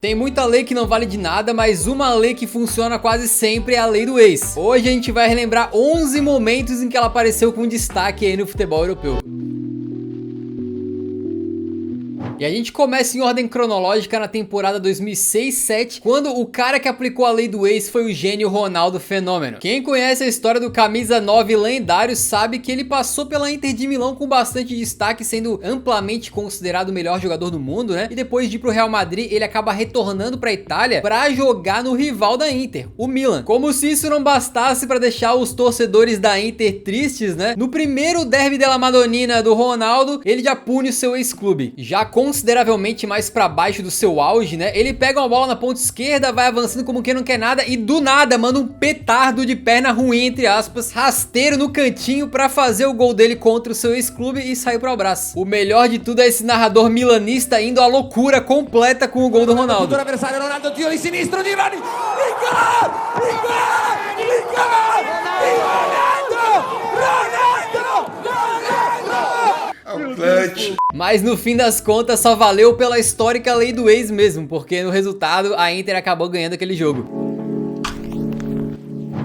Tem muita lei que não vale de nada, mas uma lei que funciona quase sempre é a lei do ex. Hoje a gente vai relembrar 11 momentos em que ela apareceu com destaque aí no futebol europeu. E a gente começa em ordem cronológica na temporada 2006-07, quando o cara que aplicou a lei do ex foi o gênio Ronaldo Fenômeno. Quem conhece a história do camisa 9 lendário sabe que ele passou pela Inter de Milão com bastante destaque, sendo amplamente considerado o melhor jogador do mundo, né? E depois de ir pro Real Madrid, ele acaba retornando pra Itália pra jogar no rival da Inter, o Milan. Como se isso não bastasse pra deixar os torcedores da Inter tristes, né? No primeiro derby della Madonnina do Ronaldo, ele já pune o seu ex-clube. Já consideravelmente mais pra baixo do seu auge, né? Ele pega uma bola na ponta esquerda, vai avançando como quem não quer nada e do nada manda um petardo de perna ruim, entre aspas, rasteiro no cantinho pra fazer o gol dele contra o seu ex-clube e sair pro abraço. O melhor de tudo é esse narrador milanista indo à loucura completa com o gol do Ronaldo. Ronaldo, tiro de sinistro, di Ronaldo! Mas no fim das contas só valeu pela histórica lei do ex mesmo, porque no resultado a Inter acabou ganhando aquele jogo.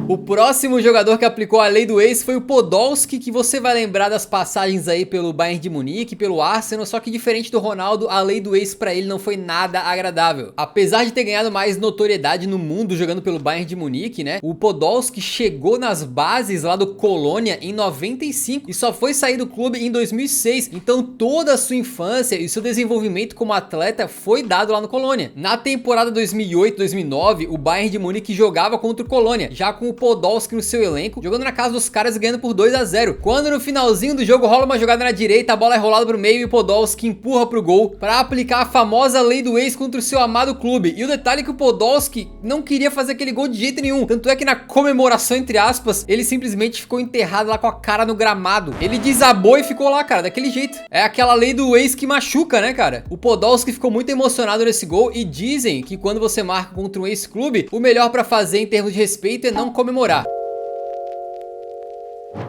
O próximo jogador que aplicou a lei do ex foi o Podolski, que você vai lembrar das passagens aí pelo Bayern de Munique, pelo Arsenal, só que diferente do Ronaldo, a lei do ex pra ele não foi nada agradável. Apesar de ter ganhado mais notoriedade no mundo jogando pelo Bayern de Munique, né, o Podolski chegou nas bases lá do Colônia em 95 e só foi sair do clube em 2006, então toda a sua infância e seu desenvolvimento como atleta foi dado lá no Colônia. Na temporada 2008-2009, o Bayern de Munique jogava contra o Colônia, já com o Podolski no seu elenco, jogando na casa dos caras e ganhando por 2-0. Quando no finalzinho do jogo rola uma jogada na direita, a bola é rolada pro meio e o Podolski empurra pro gol para aplicar a famosa lei do ex contra o seu amado clube. E o detalhe é que o Podolski não queria fazer aquele gol de jeito nenhum, tanto é que na comemoração, entre aspas, ele simplesmente ficou enterrado lá com a cara no gramado. Ele desabou e ficou lá, cara, daquele jeito. É aquela lei do ex que machuca, né, cara? O Podolski ficou muito emocionado nesse gol e dizem que quando você marca contra um ex-clube, o melhor pra fazer em termos de respeito é não comemorar.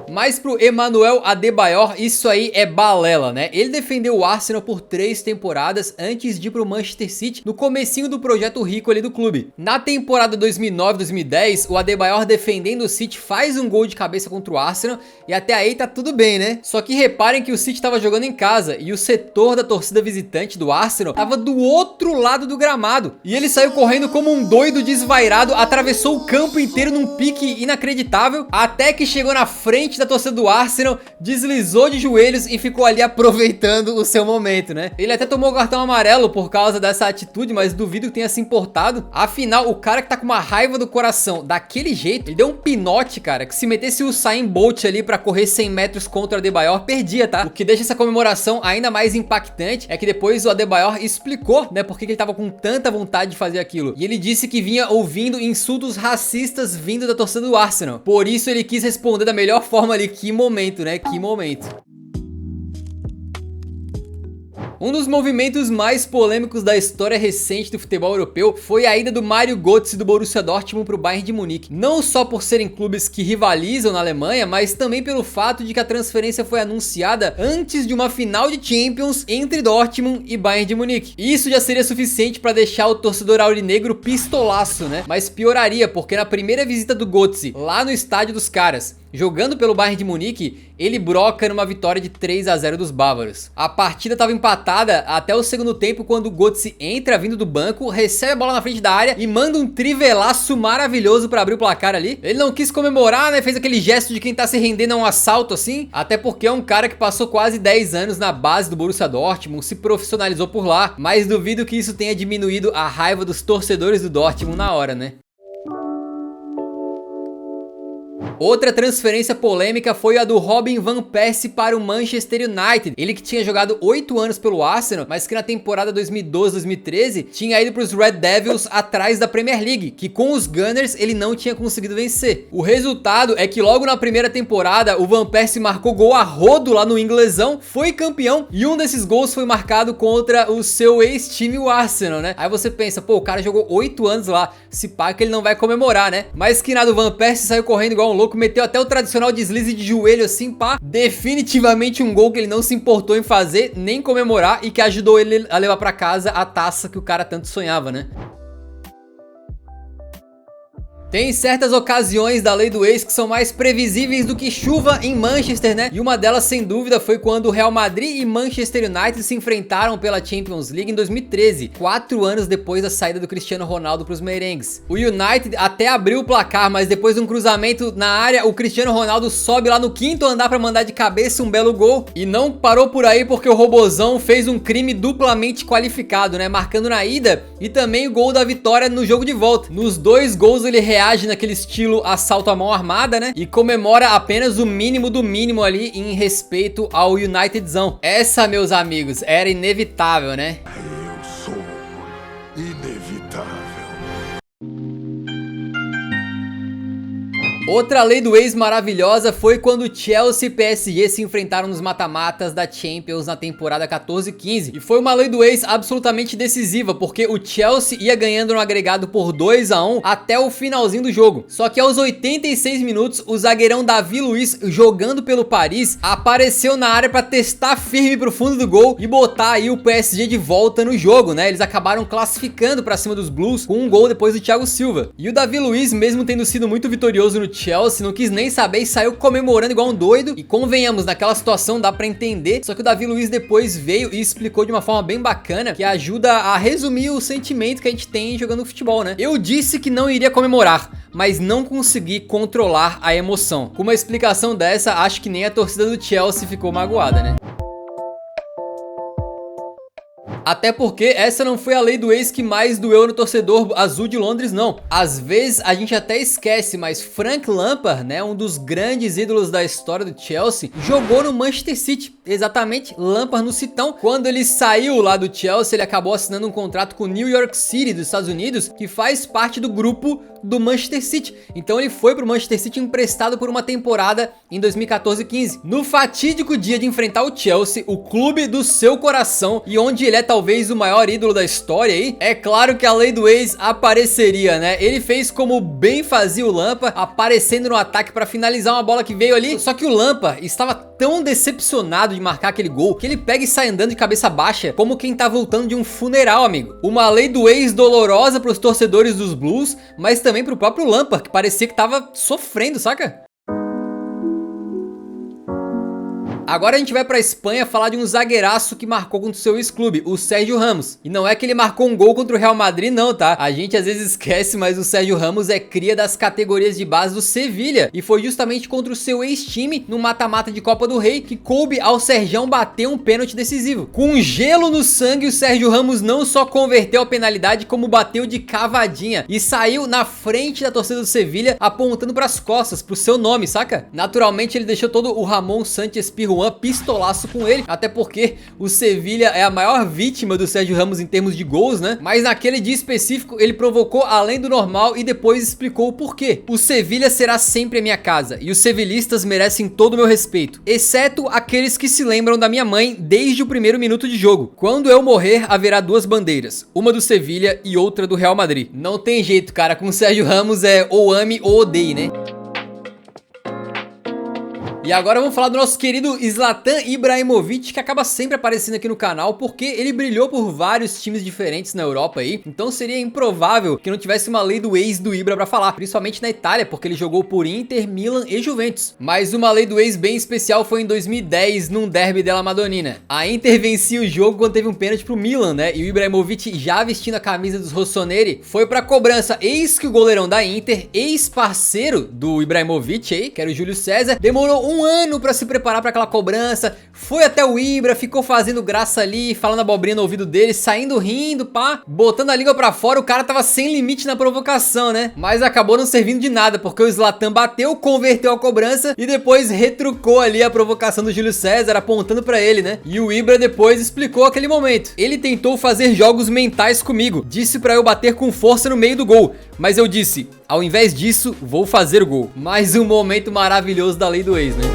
Mas pro Emmanuel Adebayor, isso aí é balela, né? Ele defendeu o Arsenal por 3 temporadas antes de ir pro Manchester City no comecinho do projeto rico ali do clube. Na temporada 2009-2010, o Adebayor defendendo o City faz um gol de cabeça contra o Arsenal e até aí tá tudo bem, né? Só que reparem que o City tava jogando em casa e o setor da torcida visitante do Arsenal tava do outro lado do gramado. E ele saiu correndo como um doido desvairado, atravessou o campo inteiro num pique inacreditável, até que chegou na frente da torcida do Arsenal, deslizou de joelhos e ficou ali aproveitando o seu momento, né? Ele até tomou o cartão amarelo por causa dessa atitude, mas duvido que tenha se importado. Afinal, o cara que tá com uma raiva do coração daquele jeito, ele deu um pinote, cara, que se metesse o Usain Bolt ali pra correr 100 metros contra o Adebayor, perdia, tá? O que deixa essa comemoração ainda mais impactante é que depois o Adebayor explicou, né, por que ele tava com tanta vontade de fazer aquilo. E ele disse que vinha ouvindo insultos racistas vindo da torcida do Arsenal. Por isso ele quis responder da melhor forma ali. Que momento, né? Que momento. Um dos movimentos mais polêmicos da história recente do futebol europeu foi a ida do Mario Götze do Borussia Dortmund para o Bayern de Munique. Não só por serem clubes que rivalizam na Alemanha, mas também pelo fato de que a transferência foi anunciada antes de uma final de Champions entre Dortmund e Bayern de Munique. Isso já seria suficiente para deixar o torcedor aurinegro pistolaço, né? Mas pioraria, porque na primeira visita do Götze, lá no estádio dos caras, jogando pelo Bayern de Munique, ele broca numa vitória de 3-0 dos bávaros. A partida estava empatada até o segundo tempo, quando o Götze entra vindo do banco, recebe a bola na frente da área e manda um trivelaço maravilhoso para abrir o placar ali. Ele não quis comemorar, né? Fez aquele gesto de quem tá se rendendo a um assalto assim, até porque é um cara que passou quase 10 anos na base do Borussia Dortmund, se profissionalizou por lá, mas duvido que isso tenha diminuído a raiva dos torcedores do Dortmund na hora, né? Outra transferência polêmica foi a do Robin van Persie para o Manchester United. Ele que tinha jogado 8 anos pelo Arsenal, mas que na temporada 2012-2013 tinha ido para os Red Devils atrás da Premier League, que com os Gunners ele não tinha conseguido vencer. O resultado é que logo na primeira temporada o Van Persie marcou gol a rodo lá no inglesão, foi campeão e um desses gols foi marcado contra o seu ex-time, o Arsenal, né? Aí você pensa, pô, o cara jogou 8 anos lá, se pá que ele não vai comemorar, né? Mas que nada, o Van Persie saiu correndo igual um louco louco, meteu até o tradicional deslize de joelho assim, pá. Definitivamente um gol que ele não se importou em fazer, nem comemorar, e que ajudou ele a levar pra casa a taça que o cara tanto sonhava, né? Tem certas ocasiões da lei do ex que são mais previsíveis do que chuva em Manchester, né? E uma delas, sem dúvida, foi quando o Real Madrid e Manchester United se enfrentaram pela Champions League em 2013, 4 anos depois da saída do Cristiano Ronaldo para os merengues. O United até abriu o placar, mas depois de um cruzamento na área, o Cristiano Ronaldo sobe lá no 5º andar para mandar de cabeça um belo gol. E não parou por aí, porque o Robozão fez um crime duplamente qualificado, né? Marcando na ida e também o gol da vitória no jogo de volta. Nos 2 gols ele reage naquele estilo assalto à mão armada, né? E comemora apenas o mínimo do mínimo ali em respeito ao Unitedzão. Essa, meus amigos, era inevitável, né? Eu sou inevitável. Outra lei do ex maravilhosa foi quando Chelsea e PSG se enfrentaram nos mata-matas da Champions na temporada 14-15. E foi uma lei do ex absolutamente decisiva, porque o Chelsea ia ganhando no agregado por 2-1 até o finalzinho do jogo. Só que aos 86 minutos, o zagueirão Davi Luiz, jogando pelo Paris, apareceu na área para testar firme pro fundo do gol e botar aí o PSG de volta no jogo, né? Eles acabaram classificando para cima dos Blues com um gol depois do Thiago Silva. E o Davi Luiz, mesmo tendo sido muito vitorioso no Chelsea, não quis nem saber e saiu comemorando igual um doido. E convenhamos, naquela situação dá pra entender. Só que o Davi Luiz depois veio e explicou de uma forma bem bacana, que ajuda a resumir o sentimento que a gente tem jogando futebol, né? Eu disse que não iria comemorar, mas não consegui controlar a emoção. Com uma explicação dessa, acho que nem a torcida do Chelsea ficou magoada, né? Até porque essa não foi a lei do ex que mais doeu no torcedor azul de Londres, não. Às vezes a gente até esquece, mas Frank Lampard, né, um dos grandes ídolos da história do Chelsea, jogou no Manchester City. Exatamente, Lampard no Citão. Quando ele saiu lá do Chelsea, ele acabou assinando um contrato com o New York City dos Estados Unidos, que faz parte do grupo do Manchester City. Então ele foi pro Manchester City emprestado por uma temporada em 2014-15. No fatídico dia de enfrentar o Chelsea, o clube do seu coração, e onde ele é talvez o maior ídolo da história aí, é claro que a lei do ex apareceria, né? Ele fez como bem fazia o Lampard, aparecendo no ataque para finalizar uma bola que veio ali. Só que o Lampard estava tão decepcionado de marcar aquele gol que ele pega e sai andando de cabeça baixa, como quem tá voltando de um funeral, amigo. Uma lei do ex dolorosa pros torcedores dos Blues, mas também pro próprio Lampard, que parecia que tava sofrendo, saca? Agora a gente vai pra Espanha falar de um zagueiraço que marcou contra o seu ex-clube, o Sérgio Ramos. E não é que ele marcou um gol contra o Real Madrid não, tá? A gente às vezes esquece, mas o Sérgio Ramos é cria das categorias de base do Sevilha. E foi justamente contra o seu ex-time, no mata-mata de Copa do Rei, que coube ao Sergião bater um pênalti decisivo. Com gelo no sangue, o Sérgio Ramos não só converteu a penalidade, como bateu de cavadinha. E saiu na frente da torcida do Sevilha, apontando pras costas, pro seu nome, saca? Naturalmente ele deixou todo o Ramon Sánchez Pizjuán pistolaço com ele, até porque o Sevilha é a maior vítima do Sérgio Ramos em termos de gols, né? Mas naquele dia específico ele provocou além do normal e depois explicou o porquê. O Sevilha será sempre a minha casa e os sevilhistas merecem todo o meu respeito, exceto aqueles que se lembram da minha mãe desde o primeiro minuto de jogo. Quando eu morrer, haverá 2 bandeiras, uma do Sevilha e outra do Real Madrid. Não tem jeito, cara, com o Sérgio Ramos é ou ame ou odeie, né? E agora vamos falar do nosso querido Zlatan Ibrahimovic, que acaba sempre aparecendo aqui no canal, porque ele brilhou por vários times diferentes na Europa aí, então seria improvável que não tivesse uma lei do ex do Ibra pra falar, principalmente na Itália, porque ele jogou por Inter, Milan e Juventus. Mas uma lei do ex bem especial foi em 2010, num derby della Madonnina. A Inter vencia o jogo quando teve um pênalti pro Milan, né, e o Ibrahimovic, já vestindo a camisa dos Rossoneri, foi pra cobrança. Eis que o goleirão da Inter, ex-parceiro do Ibrahimovic aí, que era o Júlio César, demorou um ano pra se preparar pra aquela cobrança, foi até o Ibra, ficou fazendo graça ali, falando abobrinha no ouvido dele, saindo rindo, pá, botando a língua pra fora. O cara tava sem limite na provocação, né? Mas acabou não servindo de nada, porque o Zlatan bateu, converteu a cobrança e depois retrucou ali a provocação do Júlio César, apontando pra ele, né? E o Ibra depois explicou aquele momento. Ele tentou fazer jogos mentais comigo, disse pra eu bater com força no meio do gol, mas eu disse, ao invés disso, vou fazer o gol. Mais um momento maravilhoso da lei do ex, né?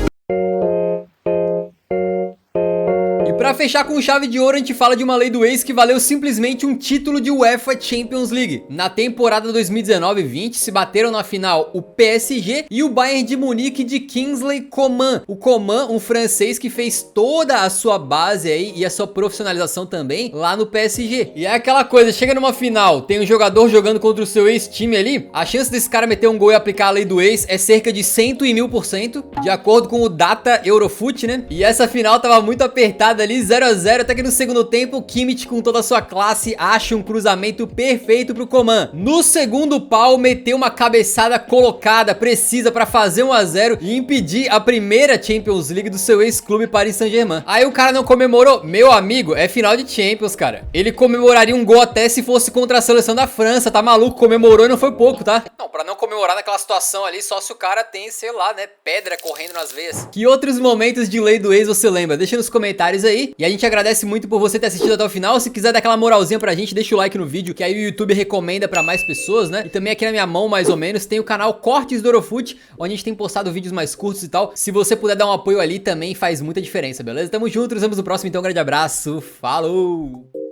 Pra fechar com chave de ouro, a gente fala de uma lei do ex que valeu simplesmente um título de UEFA Champions League. Na temporada 2019-20 se bateram na final o PSG e o Bayern de Munique de Kingsley Coman. O Coman, um francês que fez toda a sua base aí e a sua profissionalização também lá no PSG. E é aquela coisa, chega numa final, tem um jogador jogando contra o seu ex-time ali, a chance desse cara meter um gol e aplicar a lei do ex é cerca de 100.000%, de acordo com o Data Eurofoot, né? E essa final tava muito apertada ali, 0 a 0, até que no segundo tempo o Kimmich, com toda a sua classe, acha um cruzamento perfeito pro Coman. No segundo pau, meteu uma cabeçada colocada, precisa pra fazer 1 a 0 e impedir a primeira Champions League do seu ex-clube Paris Saint-Germain. Aí o cara não comemorou. Meu amigo, é final de Champions, cara. Ele comemoraria um gol até se fosse contra a seleção da França, tá maluco? Comemorou e não foi pouco, tá? Não, pra não comemorar naquela situação ali, só se o cara tem, sei lá, né, pedra correndo nas veias. Que outros momentos de lei do ex você lembra? Deixa nos comentários aí. E a gente agradece muito por você ter assistido até o final. Se quiser dar aquela moralzinha pra gente, deixa o like no vídeo, que aí o YouTube recomenda pra mais pessoas, né? E também aqui na minha mão, mais ou menos, tem o canal Cortes do Eurofoot, onde a gente tem postado vídeos mais curtos e tal. Se você puder dar um apoio ali, também faz muita diferença, beleza? Tamo junto, nos vemos no próximo, então um grande abraço, falou!